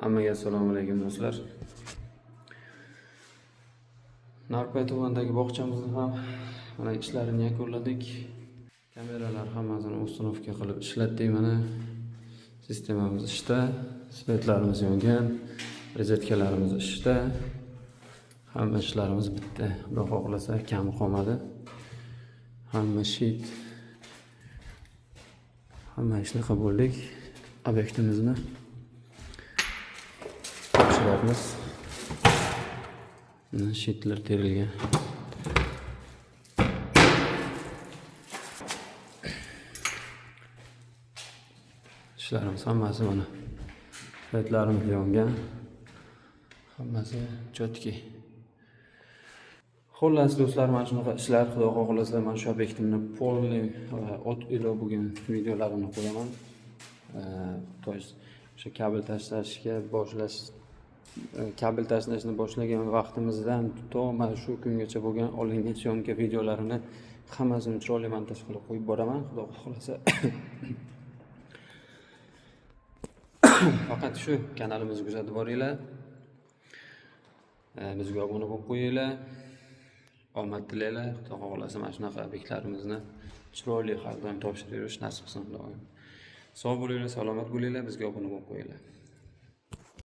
Hammaga assalomu alaykum do'stlar. Narpay tumanidagi bog'chamizni ham mana ishlarini yakunladik. Kameralar hammasini ustunovka qilib ishlatdik. Mana sistemamiz ishda, svetlarimiz yongan, rozetkalarimiz ishda. Hamma ishlarimiz bitta. Xudo xohlasa kami qolmadi. Hamma shit. Hamma ishni qilib bo'ldik. Obyektimizni topshiramiz. Shitlar terilgan. İşlerimiz hammasi mana. Svetlarimiz yongan. Hammasi chotki. Xullas do'stlar, mana shunaqa ishlar, Xudo xohlasa mana shu obyektimni polniy ot ilo bo'lgan videolarini qo'yaman. To есть o'sha kabel tashlashni boshlagan vaqtimizdan to mana shu kungacha bo'lgan olingan syomka videolarini hammasini chiroyli montaj qilib qo'yib boraman, Xudo xohlasa. Faqat shu kanalimizga kuzatib boringlar. Bizga obuna bo'lib qo'yinglar. Omad tilaylar. Xudo xohlasa mana shunaqa obyektlarimizni chiroyli har doim topshirib yurish nasib qilsin doim. Sog' bo'linglar, salomat bo'linglar, bizga obuna bo'lib qo'yinglar.